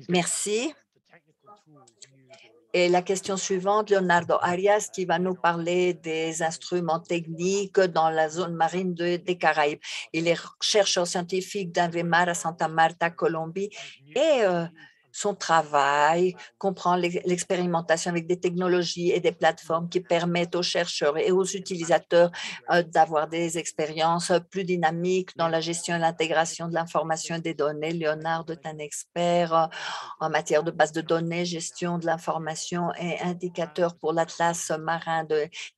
Merci. Et la question suivante, Leonardo Arias, qui va nous parler des instruments techniques dans la zone marine des Caraïbes. Il est chercheur scientifique d'Invemar à Santa Marta, Colombie, et son travail comprend l'expérimentation avec des technologies et des plateformes qui permettent aux chercheurs et aux utilisateurs d'avoir des expériences plus dynamiques dans la gestion et l'intégration de l'information et des données. Leonardo est un expert en matière de base de données, gestion de l'information et indicateurs pour l'Atlas marin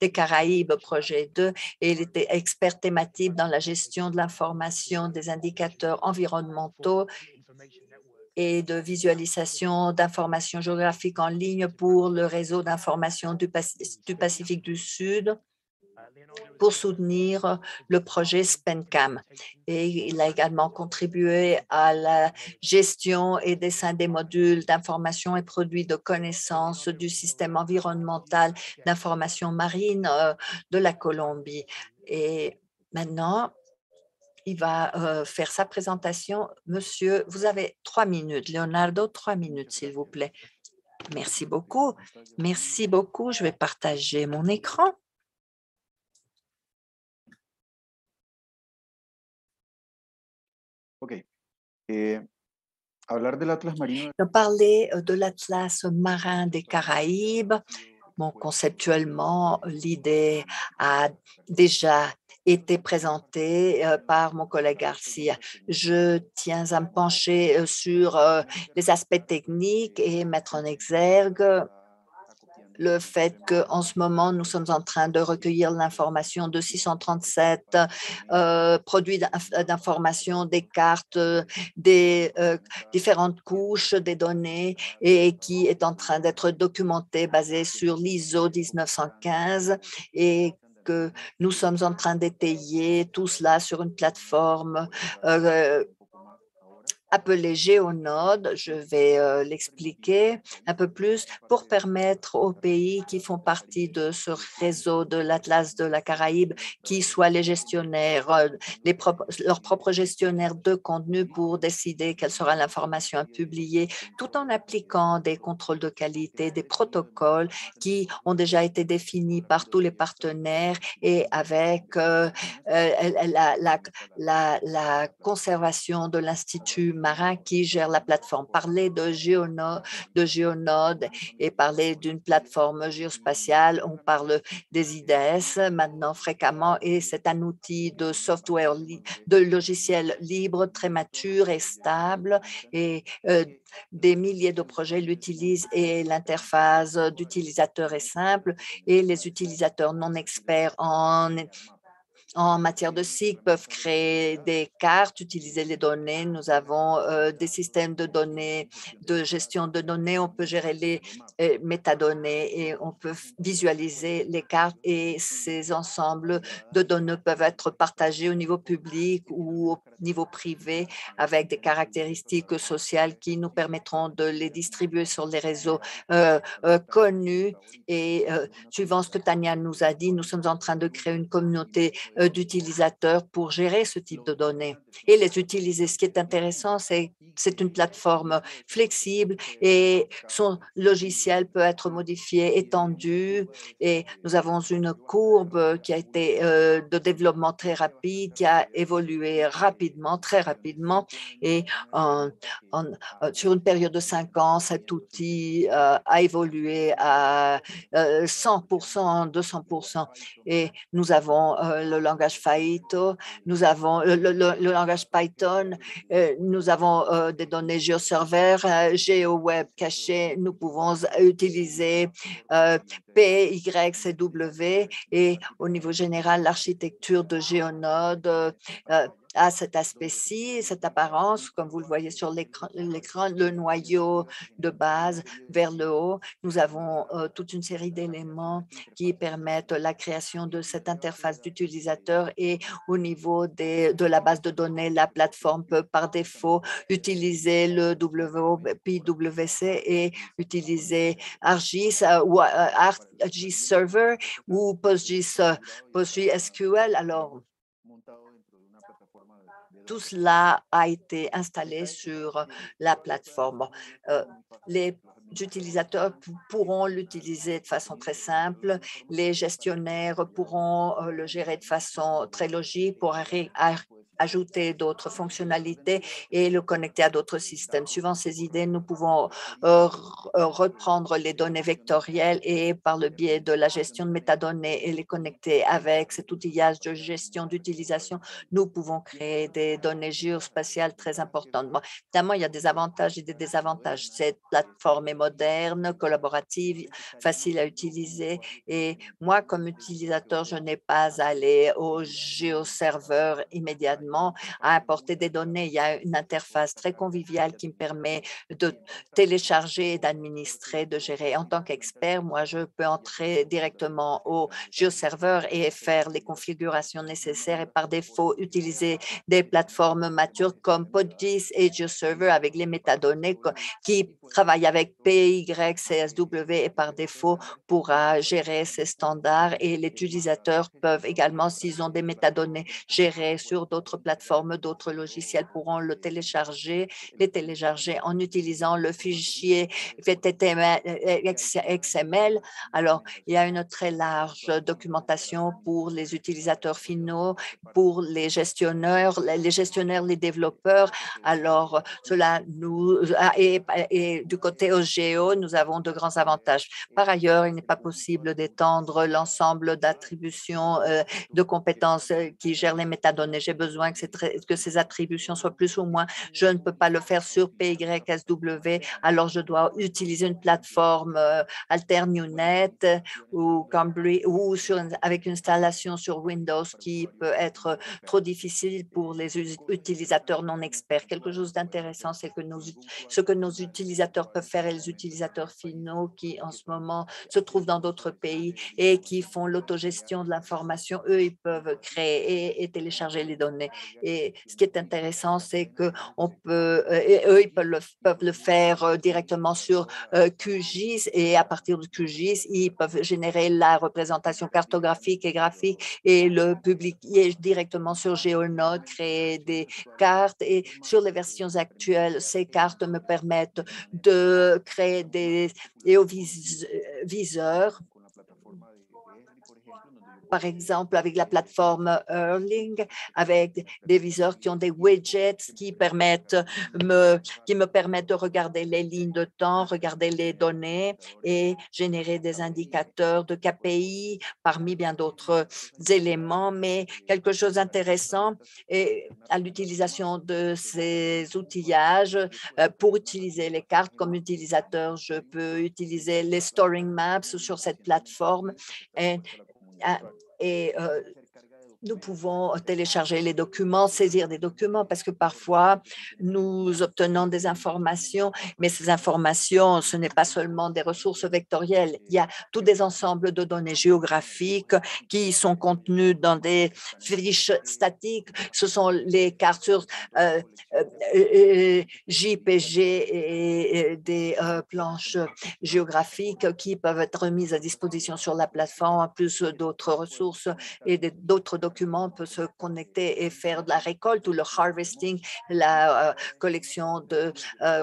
des Caraïbes, projet 2, et il était expert thématique dans la gestion de l'information des indicateurs environnementaux et de visualisation d'informations géographiques en ligne pour le réseau d'information du Pacifique du Sud pour soutenir le projet SPENCAM. Et il a également contribué à la gestion et dessin des modules d'information et produits de connaissances du système environnemental d'information marine de la Colombie. Et maintenant, il va faire sa présentation. Monsieur, vous avez 3 minutes. Leonardo, 3 minutes, s'il vous plaît. Merci beaucoup. Merci beaucoup. Je vais partager mon écran. Ok. Hablar del Atlas Marino. Parler de l'Atlas marin des Caraïbes. Bon, conceptuellement, l'idée a déjà été présentée par mon collègue Garcia. Je tiens à me pencher sur les aspects techniques et mettre en exergue le fait qu'en ce moment, nous sommes en train de recueillir l'information de 637 produits d'information, des cartes, des différentes couches des données et qui est en train d'être documentée basée sur l'ISO 1915 et que nous sommes en train d'étayer tout cela sur une plateforme appelé GeoNode. Je vais l'expliquer un peu plus pour permettre aux pays qui font partie de ce réseau de l'Atlas de la Caraïbe, qui soient les gestionnaires, leurs propres gestionnaires de contenu pour décider quelle sera l'information à publier, tout en appliquant des contrôles de qualité, des protocoles qui ont déjà été définis par tous les partenaires et avec la conservation de l'Institut marin qui gère la plateforme. Parler de Géonode et parler d'une plateforme géospatiale, on parle des IDS maintenant fréquemment et c'est un outil de software, de logiciel libre, très mature et stable et des milliers de projets l'utilisent et l'interface d'utilisateur est simple et les utilisateurs non experts en matière de SIG peuvent créer des cartes, utiliser les données. Nous avons des systèmes de données, de gestion de données. On peut gérer les métadonnées et on peut visualiser les cartes et ces ensembles de données peuvent être partagés au niveau public ou au niveau privé avec des caractéristiques sociales qui nous permettront de les distribuer sur les réseaux connus. Et suivant ce que Tania nous a dit, nous sommes en train de créer une communauté d'utilisateurs pour gérer ce type de données et les utiliser. Ce qui est intéressant, c'est une plateforme flexible et son logiciel peut être modifié, étendu et nous avons une courbe qui a été de développement très rapide, qui a évolué rapidement, très rapidement et sur une période de 5 ans, cet outil a évolué à 100%, 200% et nous avons le langage Phaeto, nous avons le langage Python, nous avons des données GeoServer, GeoWeb caché, nous pouvons utiliser PYCW et au niveau général, l'architecture de GeoNode a cet aspect-ci, cette apparence, comme vous le voyez sur l'écran, le noyau de base vers le haut. Nous avons toute une série d'éléments qui permettent la création de cette interface d'utilisateur et au niveau de la base de données, la plateforme peut par défaut utiliser le WPWC et utiliser ArcGIS ou ArcGIS Server ou PostgreSQL. Alors, tout cela a été installé sur la plateforme. Euh, les utilisateurs pourront l'utiliser de façon très simple. Les gestionnaires pourront le gérer de façon très logique pour ajouter d'autres fonctionnalités et le connecter à d'autres systèmes. Suivant ces idées, nous pouvons reprendre les données vectorielles et par le biais de la gestion de métadonnées et les connecter avec cet outillage de gestion d'utilisation, nous pouvons créer des données géospatiales très importantes. Bon, évidemment, il y a des avantages et des désavantages. Cette plateforme est moderne, collaborative, facile à utiliser et moi, comme utilisateur, je n'ai pas à aller au géoserveur immédiatement à importer des données. Il y a une interface très conviviale qui me permet de télécharger et d'administrer, de gérer. En tant qu'expert, moi, je peux entrer directement au géoserveur et faire les configurations nécessaires et par défaut utiliser des plateformes matures comme PodGIS et GeoServer avec les métadonnées qui travaillent avec PYCSW et par défaut pourra gérer ces standards et les utilisateurs peuvent également, s'ils ont des métadonnées gérées sur d'autres plateformes, d'autres logiciels pourront les télécharger en utilisant le fichier XML. Alors, il y a une très large documentation pour les utilisateurs finaux, pour les gestionnaires, les développeurs. Alors, cela nous et du côté OGEO, nous avons de grands avantages. Par ailleurs, il n'est pas possible d'étendre l'ensemble d'attributions de compétences qui gèrent les métadonnées. J'ai besoin que ces attributions soient plus ou moins. Je ne peux pas le faire sur PYSW, alors je dois utiliser une plateforme Alternunet ou Cambly ou avec une installation sur Windows qui peut être trop difficile pour les utilisateurs non experts. Quelque chose d'intéressant, c'est que ce que nos utilisateurs peuvent faire et les utilisateurs finaux qui en ce moment se trouvent dans d'autres pays et qui font l'autogestion de l'information, eux, ils peuvent créer et télécharger les données. Et ce qui est intéressant, c'est que eux, ils peuvent le faire directement sur QGIS et à partir de QGIS, ils peuvent générer la représentation cartographique et graphique et le publier directement sur GeoNode, créer des cartes et sur les versions actuelles, ces cartes me permettent de créer des viseurs par exemple, avec la plateforme Erling, avec des viseurs qui ont des widgets qui me permettent de regarder les lignes de temps, regarder les données et générer des indicateurs de KPI parmi bien d'autres éléments. Mais quelque chose d'intéressant est à l'utilisation de ces outillages pour utiliser les cartes comme utilisateur. Je peux utiliser les storing maps sur cette plateforme et et nous pouvons télécharger les documents, saisir des documents, parce que parfois, nous obtenons des informations, mais ces informations, ce n'est pas seulement des ressources vectorielles. Il y a tous des ensembles de données géographiques qui sont contenues dans des fiches statiques. Ce sont les cartes sur JPG et des planches géographiques qui peuvent être mises à disposition sur la plateforme, en plus d'autres ressources et d'autres documents. On peut se connecter et faire de la récolte ou le harvesting, la collection de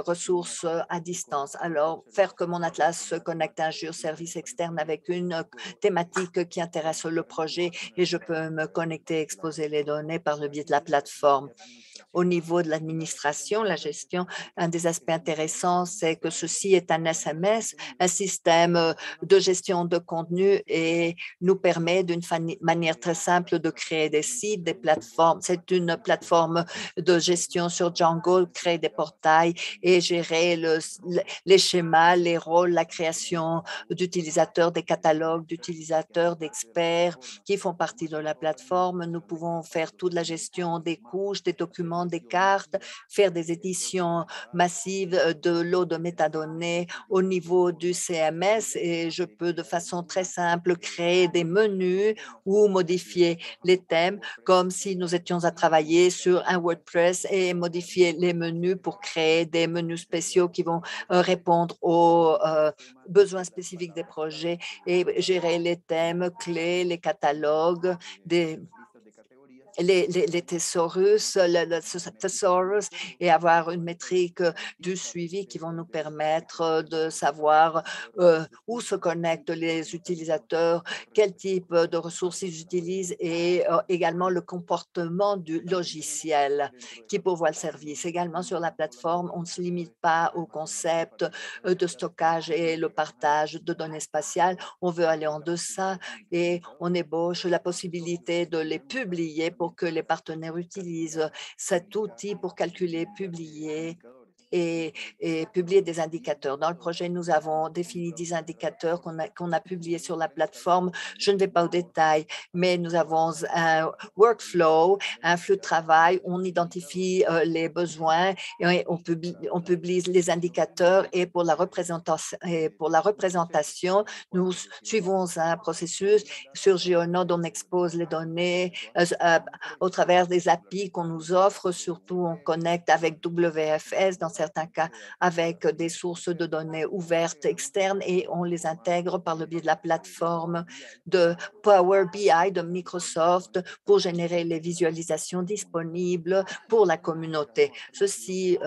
ressources à distance. Alors, faire que mon Atlas se connecte à un géoservice externe avec une thématique qui intéresse le projet et je peux me connecter, exposer les données par le biais de la plateforme. Au niveau de l'administration, la gestion, un des aspects intéressants, c'est que ceci est un SMS, un système de gestion de contenu et nous permet d'une manière très simple de créer des sites, des plateformes. C'est une plateforme de gestion sur Django, créer des portails et gérer les schémas, les rôles, la création d'utilisateurs, des catalogues d'utilisateurs, d'experts qui font partie de la plateforme. Nous pouvons faire toute la gestion des couches, des documents, des cartes, faire des éditions massives de lots de métadonnées au niveau du CMS et je peux de façon très simple créer des menus ou modifier les thèmes comme si nous étions à travailler sur un WordPress et modifier les menus pour créer des menus spéciaux qui vont répondre aux besoins spécifiques des projets et gérer les thèmes clés, les catalogues, les thésaurus, thesaurus, et avoir une métrique du suivi qui vont nous permettre de savoir où se connectent les utilisateurs, quel type de ressources ils utilisent et également le comportement du logiciel qui pourvoit le service. Également sur la plateforme, on ne se limite pas au concept de stockage et le partage de données spatiales. On veut aller en deçà et on ébauche la possibilité de les publier pour que les partenaires utilisent cet outil pour calculer, publier et publier des indicateurs. Dans le projet, nous avons défini 10 indicateurs qu'on a publiés sur la plateforme. Je ne vais pas au détail, mais nous avons un workflow, un flux de travail. On identifie les besoins et on publie les indicateurs et pour la représentation, nous suivons un processus. Sur GeoNode, on expose les données au travers des API qu'on nous offre. Surtout, on connecte avec WFS dans certains cas avec des sources de données ouvertes externes et on les intègre par le biais de la plateforme de Power BI de Microsoft pour générer les visualisations disponibles pour la communauté. Ceci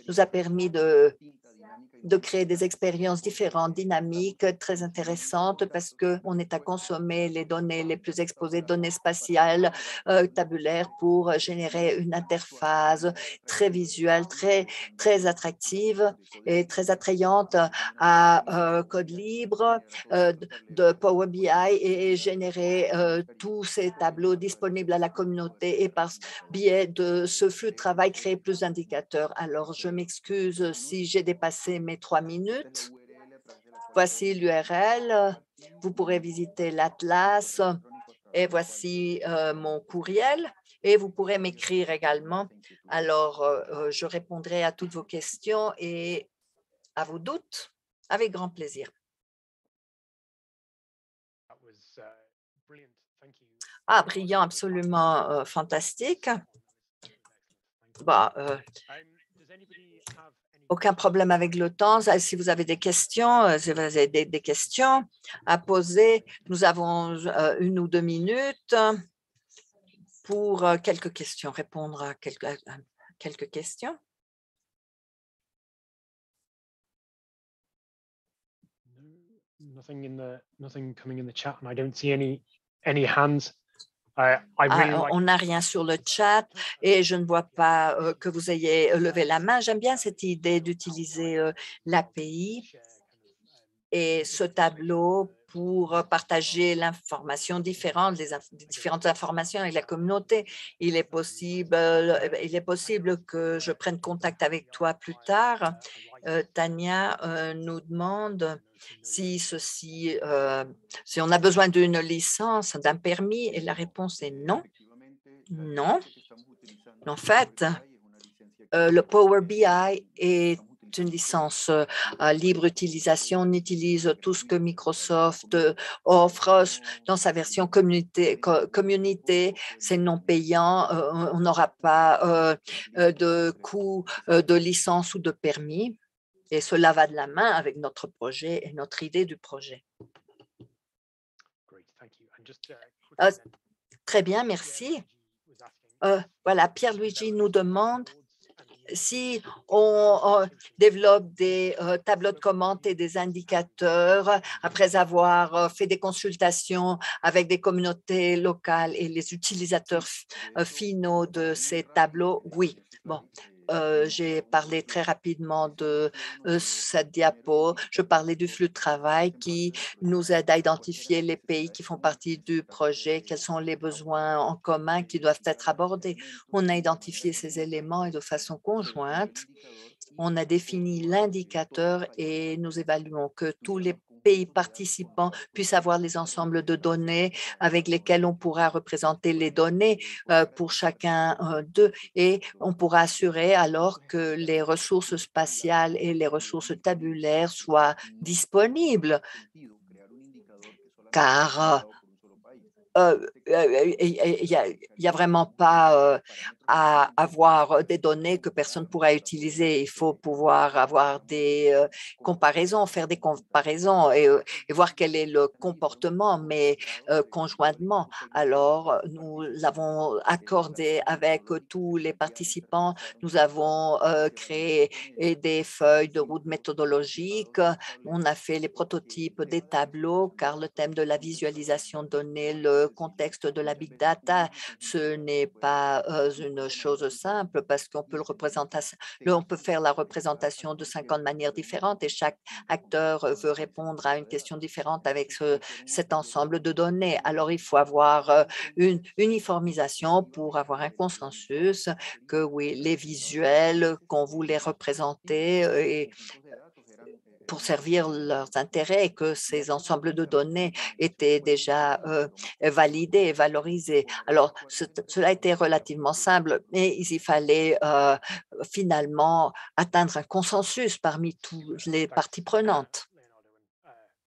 nous a permis de créer des expériences différentes, dynamiques, très intéressantes parce qu'on est à consommer les données les plus exposées, données spatiales, tabulaires pour générer une interface très visuelle, très attractive et très attrayante à code libre de Power BI et générer tous ces tableaux disponibles à la communauté et par biais de ce flux de travail créer plus d'indicateurs. Alors, je m'excuse si j'ai dépassé mes 3 minutes. Voici l'URL. Vous pourrez visiter l'Atlas et voici mon courriel et vous pourrez m'écrire également. Alors, je répondrai à toutes vos questions et à vos doutes avec grand plaisir. Ah, brillant, absolument fantastique. Bah, aucun problème avec le temps. Si vous avez des questions, si vous avez des questions à poser, nous avons 1 ou 2 minutes pour quelques questions, répondre à quelques questions. Nothing coming in the chat, and I don't see any hands. On n'a rien sur le chat et je ne vois pas que vous ayez levé la main. J'aime bien cette idée d'utiliser l'API et ce tableau pour partager l'information différente, les différentes informations avec la communauté. Il est possible que je prenne contact avec toi plus tard. Tania nous demande si on a besoin d'une licence, d'un permis, et la réponse est non. Non. En fait, le Power BI est une licence à libre utilisation. On utilise tout ce que Microsoft offre dans sa version communauté. C'est non payant. On n'aura pas de coût de licence ou de permis. Et cela va de la main avec notre projet et notre idée du projet. Très bien, merci. Voilà, Pierre-Luigi nous demande si on développe des tableaux de commande et des indicateurs après avoir fait des consultations avec des communautés locales et les utilisateurs finaux de ces tableaux, oui. Bon, j'ai parlé très rapidement de cette diapo. Je parlais du flux de travail qui nous aide à identifier les pays qui font partie du projet, quels sont les besoins en commun qui doivent être abordés. On a identifié ces éléments et de façon conjointe, on a défini l'indicateur et nous évaluons que tous les pays participants puissent avoir les ensembles de données avec lesquels on pourra représenter les données pour chacun d'eux et on pourra assurer alors que les ressources spatiales et les ressources tabulaires soient disponibles. Car il n'y a vraiment pas à avoir des données que personne ne pourra utiliser. Il faut pouvoir avoir des comparaisons, faire des comparaisons et voir quel est le comportement, mais conjointement. Alors, nous l'avons accordé avec tous les participants. Nous avons créé des feuilles de route méthodologiques. On a fait les prototypes des tableaux, car le thème de la visualisation donnait le contexte de la big data. Ce n'est pas une chose simple parce qu'on peut on peut faire la représentation de 50 manières différentes et chaque acteur veut répondre à une question différente avec cet ensemble de données. Alors, il faut avoir une uniformisation pour avoir un consensus que oui, les visuels qu'on voulait représenter et pour servir leurs intérêts et que ces ensembles de données étaient déjà validés et valorisés. Alors, cela a été relativement simple, mais il fallait finalement atteindre un consensus parmi toutes les parties prenantes.